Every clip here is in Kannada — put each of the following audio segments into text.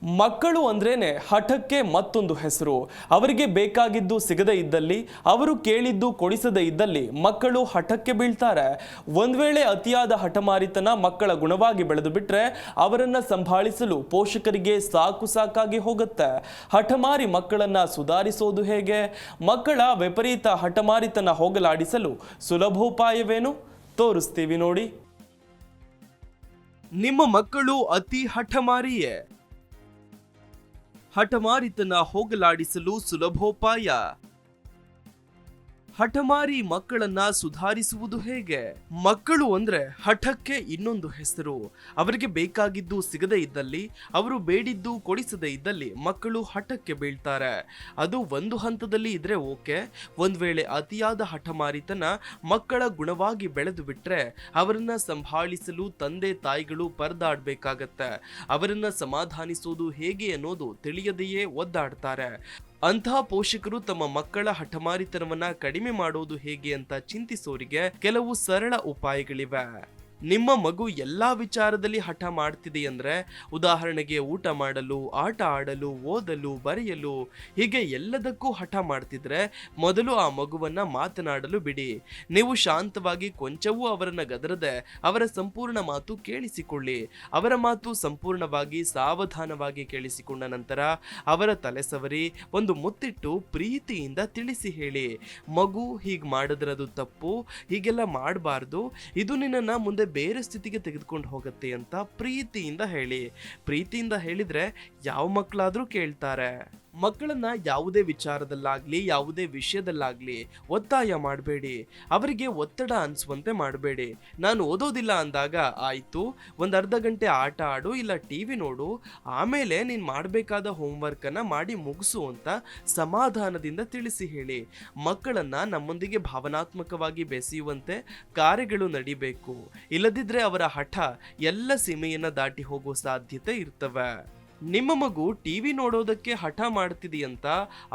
ಮಕ್ಕಳು ಅಂದ್ರೇನೆ ಹಠಕ್ಕೆ ಮತ್ತೊಂದು ಹೆಸರು. ಅವರಿಗೆ ಬೇಕಾಗಿದ್ದು ಸಿಗದೇ ಇದ್ದಲ್ಲಿ, ಅವರು ಕೇಳಿದ್ದು ಕೊಡಿಸದೇ ಇದ್ದಲ್ಲಿ ಮಕ್ಕಳು ಹಠಕ್ಕೆ ಬೀಳ್ತಾರೆ. ಒಂದ್ ವೇಳೆ ಅತಿಯಾದ ಹಠಮಾರಿತನ ಮಕ್ಕಳ ಗುಣವಾಗಿ ಬೆಳೆದು ಬಿಟ್ರೆ ಅವರನ್ನ ಸಂಭಾಳಿಸಲು ಪೋಷಕರಿಗೆ ಸಾಕಾಗಿ ಹೋಗುತ್ತೆ. ಹಠಮಾರಿ ಮಕ್ಕಳನ್ನ ಸುಧಾರಿಸೋದು ಹೇಗೆ? ಮಕ್ಕಳ ವಿಪರೀತ ಹಠಮಾರಿತನ ಹೋಗಲಾಡಿಸಲು ಸುಲಭೋಪಾಯವೇನು? ತೋರಿಸ್ತೀವಿ ನೋಡಿ. ನಿಮ್ಮ ಮಕ್ಕಳು ಅತಿ ಹಠಮಾರಿಯೇ? ಹಠಮಾರಿತನ ಹೋಗಲಾಡಿಸಲು ಸುಲಭೋಪಾಯ. ಹಠಮಾರಿ ಮಕ್ಕಳನ್ನ ಸುಧಾರಿಸುವುದು ಹೇಗೆ? ಮಕ್ಕಳು ಅಂದ್ರೆ ಹಠಕ್ಕೆ ಇನ್ನೊಂದು ಹೆಸರು. ಅವರಿಗೆ ಬೇಕಾಗಿದ್ದು ಸಿಗದೇ ಇದ್ದಲ್ಲಿ, ಅವರು ಬೇಡಿದ್ದು ಕೊಡಿಸದೇ ಇದ್ದಲ್ಲಿ ಮಕ್ಕಳು ಹಠಕ್ಕೆ ಬೀಳ್ತಾರೆ. ಅದು ಒಂದು ಹಂತದಲ್ಲಿ ಇದ್ರೆ ಓಕೆ. ಒಂದ್ ವೇಳೆ ಅತಿಯಾದ ಹಠಮಾರಿತನ ಮಕ್ಕಳ ಗುಣವಾಗಿ ಬೆಳೆದು ಬಿಟ್ರೆ ಅವರನ್ನ ಸಂಭಾಳಿಸಲು ತಂದೆ ತಾಯಿಗಳು ಪರದಾಡ್ಬೇಕಾಗತ್ತೆ. ಅವರನ್ನ ಸಮಾಧಾನಿಸೋದು ಹೇಗೆ ಅನ್ನೋದು ತಿಳಿಯದೆಯೇ ಒದ್ದಾಡ್ತಾರೆ. ಅಂತಹ ಪೋಷಕರು ತಮ್ಮ ಮಕ್ಕಳ ಹಠಮಾರಿತನವನ್ನ ಕಡಿಮೆ ಮಾಡೋದು ಹೇಗೆ ಅಂತ ಚಿಂತಿಸೋರಿಗೆ ಕೆಲವು ಸರಳ ಉಪಾಯಗಳಿವೆ. ನಿಮ್ಮ ಮಗು ಎಲ್ಲಾ ವಿಚಾರದಲ್ಲಿ ಹಠ ಮಾಡ್ತಿದೆ ಅಂದ್ರೆ, ಉದಾಹರಣೆಗೆ ಊಟ ಮಾಡಲು, ಆಟ ಆಡಲು, ಓದಲು, ಬರೆಯಲು, ಹೀಗೆ ಎಲ್ಲದಕ್ಕೂ ಹಠ ಮಾಡ್ತಿದ್ರೆ ಮೊದಲು ಆ ಮಗುವನ್ನ ಮಾತನಾಡಲು ಬಿಡಿ. ನೀವು ಶಾಂತವಾಗಿ ಕೊಂಚವೂ ಅವರನ್ನ ಗದರದೆ ಅವರ ಸಂಪೂರ್ಣ ಮಾತು ಕೇಳಿಸಿಕೊಳ್ಳಿ. ಅವರ ಮಾತು ಸಂಪೂರ್ಣವಾಗಿ ಸಾವಧಾನವಾಗಿ ಕೇಳಿಸಿಕೊಂಡ ನಂತರ ಅವರ ತಲೆ ಸವರಿ ಒಂದು ಮುತ್ತಿಟ್ಟು ಪ್ರೀತಿಯಿಂದ ತಿಳಿಸಿ ಹೇಳಿ, ಮಗು ಹೀಗ್ ಮಾಡಿದ್ರದು ತಪ್ಪು, ಹೀಗೆಲ್ಲ ಮಾಡಬಾರ್ದು, ಇದು ನಿನ್ನನ್ನ ಮುಂದೆ ಬೇರೆ ಸ್ಥಿತಿಗೆ ತೆಗೆದುಕೊಂಡು ಹೋಗುತ್ತೆ ಅಂತ ಪ್ರೀತಿಯಿಂದ ಹೇಳಿ. ಪ್ರೀತಿಯಿಂದ ಹೇಳಿದ್ರೆ ಯಾವ ಮಕ್ಕಳಾದ್ರೂ ಕೇಳ್ತಾರೆ. ಮಕ್ಕಳನ್ನ ಯಾವುದೇ ವಿಚಾರದಲ್ಲಾಗ್ಲಿ ಯಾವುದೇ ವಿಷಯದಲ್ಲಾಗ್ಲಿ ಒತ್ತಾಯ ಮಾಡಬೇಡಿ. ಅವರಿಗೆ ಒತ್ತಡ ಅನ್ಸುವಂತೆ ಮಾಡಬೇಡಿ. ನಾನು ಓದೋದಿಲ್ಲ ಅಂದಾಗ, ಆಯ್ತು ಒಂದ್ ಅರ್ಧ ಗಂಟೆ ಆಟ ಆಡು ಇಲ್ಲ ಟಿವಿ ನೋಡು, ಆಮೇಲೆ ನೀನ್ ಮಾಡಬೇಕಾದ ಹೋಮ್ವರ್ಕ್ ಅನ್ನ ಮಾಡಿ ಮುಗಿಸು ಅಂತ ಸಮಾಧಾನದಿಂದ ತಿಳಿಸಿ ಹೇಳಿ. ಮಕ್ಕಳನ್ನ ನಮ್ಮೊಂದಿಗೆ ಭಾವನಾತ್ಮಕವಾಗಿ ಬೆಸೆಯುವಂತೆ ಕಾರ್ಯಗಳು ನಡಿಬೇಕು. ಇಲ್ಲದಿದ್ರೆ ಅವರ ಹಠ ಎಲ್ಲ ಸೀಮೆಯನ್ನ ದಾಟಿ ಹೋಗೋ ಸಾಧ್ಯತೆ ಇರ್ತವೆ. ನಿಮ್ಮ ಮಗು ಟಿವಿ ನೋಡೋದಕ್ಕೆ ಹಠ ಮಾಡ್ತಿದೆಯಂತ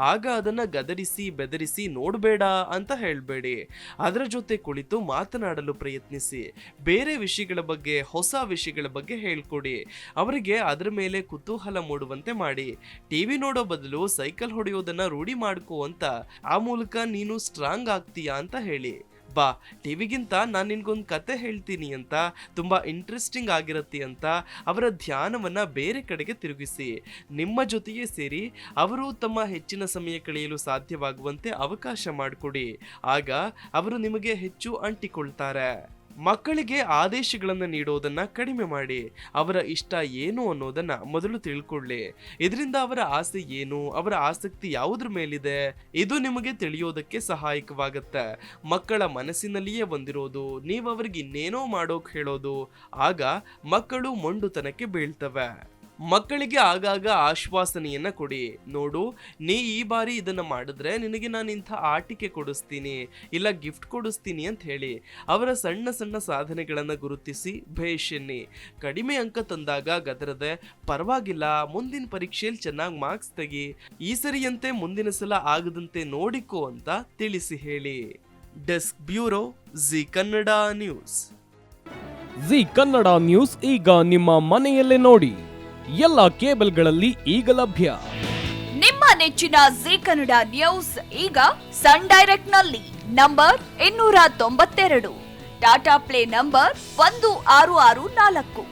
ಆಗ ಅದನ್ನ ಗದರಿಸಿ ಬೆದರಿಸಿ ನೋಡಬೇಡ ಅಂತ ಹೇಳ್ಬೇಡಿ. ಅದರ ಜೊತೆ ಕುಳಿತು ಮಾತನಾಡಲು ಪ್ರಯತ್ನಿಸಿ. ಬೇರೆ ವಿಷಯಗಳ ಬಗ್ಗೆ, ಹೊಸ ವಿಷಯಗಳ ಬಗ್ಗೆ ಹೇಳ್ಕೊಡಿ. ಅವರಿಗೆ ಅದರ ಮೇಲೆ ಕುತೂಹಲ ಮೂಡುವಂತೆ ಮಾಡಿ. ಟಿವಿ ನೋಡೋ ಬದಲು ಸೈಕಲ್ ಹೊಡೆಯೋದನ್ನ ರೂಢಿ ಮಾಡ್ಕೋ ಅಂತ, ಆ ಮೂಲಕ ನೀನು ಸ್ಟ್ರಾಂಗ್ ಆಗ್ತೀಯಾ ಅಂತ ಹೇಳಿ. ಬಾ, ಟಿವಿಗಿಂತ ನಾನು ನಿನ್ಗೊಂದು ಕತೆ ಹೇಳ್ತೀನಿ ಅಂತ, ತುಂಬಾ ಇಂಟ್ರೆಸ್ಟಿಂಗ್ ಆಗಿರತ್ತೆ ಅಂತ ಅವರ ಧ್ಯಾನವನ್ನ ಬೇರೆ ಕಡೆಗೆ ತಿರುಗಿಸಿ. ನಿಮ್ಮ ಜೊತೆಯೇ ಸೇರಿ ಅವರು ತಮ್ಮ ಹೆಚ್ಚಿನ ಸಮಯ ಕಳೆಯಲು ಸಾಧ್ಯವಾಗುವಂತೆ ಅವಕಾಶ ಮಾಡಿಕೊಡಿ. ಆಗ ಅವರು ನಿಮಗೆ ಹೆಚ್ಚು ಅಂಟಿಕೊಳ್ತಾರೆ. ಮಕ್ಕಳಿಗೆ ಆದೇಶಗಳನ್ನು ನೀಡೋದನ್ನ ಕಡಿಮೆ ಮಾಡಿ. ಅವರ ಇಷ್ಟ ಏನು ಅನ್ನೋದನ್ನ ಮೊದಲು ತಿಳ್ಕೊಳ್ಳಿ. ಇದರಿಂದ ಅವರ ಆಸೆ ಏನು, ಅವರ ಆಸಕ್ತಿ ಯಾವುದ್ರ ಮೇಲಿದೆ, ಇದು ನಿಮಗೆ ತಿಳಿಯೋದಕ್ಕೆ ಸಹಾಯಕವಾಗತ್ತೆ. ಮಕ್ಕಳ ಮನಸ್ಸಿನಲ್ಲಿಯೇ ಒಂದಿರೋದು, ನೀವು ಅವ್ರಿಗೆ ಇನ್ನೇನೋ ಮಾಡೋಕ್ ಹೇಳೋದು, ಆಗ ಮಕ್ಕಳು ಮೊಂಡುತನಕ್ಕೆ ಬೀಳ್ತವೆ. ಮಕ್ಕಳಿಗೆ ಆಗಾಗ ಆಶ್ವಾಸನೆಯನ್ನ ಕೊಡಿ. ನೋಡು, ನೀ ಈ ಬಾರಿ ಇದನ್ನ ಮಾಡಿದ್ರೆ ನಿನಗೆ ನಾನು ಇಂಥ ಆಟಿಕೆ ಕೊಡಿಸ್ತೀನಿ ಇಲ್ಲ ಗಿಫ್ಟ್ ಕೊಡಿಸ್ತೀನಿ ಅಂತ ಹೇಳಿ ಅವರ ಸಣ್ಣ ಸಣ್ಣ ಸಾಧನೆಗಳನ್ನ ಗುರುತಿಸಿ ಭೇಷ್ ಎನ್ನಿ. ಕಡಿಮೆ ಅಂಕ ತಂದಾಗ ಗದರದೆ, ಪರವಾಗಿಲ್ಲ ಮುಂದಿನ ಪರೀಕ್ಷೆಯಲ್ಲಿ ಚೆನ್ನಾಗಿ ಮಾರ್ಕ್ಸ್ ತೆಗಿ, ಈ ಸರಿಯಂತೆ ಮುಂದಿನ ಸಲ ಆಗದಂತೆ ನೋಡಿಕೋ ಅಂತ ತಿಳಿಸಿ ಹೇಳಿ. Desk bureau, G Kannada news. G Kannada news ಈಗ ನಿಮ್ಮ ಮನೆಯಲ್ಲೇ ನೋಡಿ. ಎಲ್ಲ ಕೇಬಲ್ಗಳಲ್ಲಿ ಈಗ ಲಭ್ಯ. ನಿಮ್ಮ ನೆಚ್ಚಿನ ಜಿ ಕನ್ನಡ ನ್ಯೂಸ್ ಈಗ ಸನ್ ಡೈರೆಕ್ಟ್ ನಲ್ಲಿ number 292, Tata play number 1664,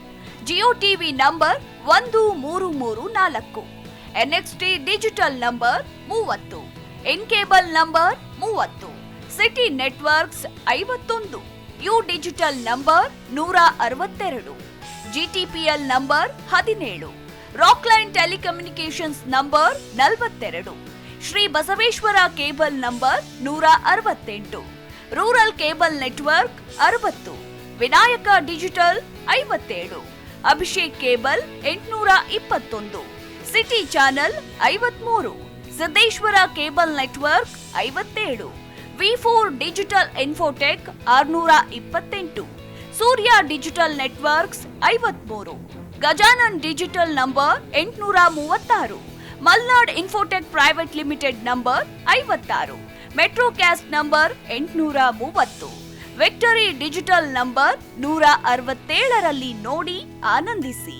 Jio TV number 1334, NXT digital number 30, in cable number 30, city networks 51, U digital number 162, GTPL number 17, Rockline telecommunications number 42, Shri Basaveshwara cable number 168, rural cable network 60, Vinayaka digital 57, Abhishek cable 821, city channel 53, Siddeshwara cable network 57, ವಿ4 digital infotech 628, Surya digital networks 53, Gajanan digital number 836, Malnad infotech private limited number 56, metrocast number 830, victory digital number 167ರಲ್ಲಿ ನೋಡಿ ಆನಂದಿಸಿ.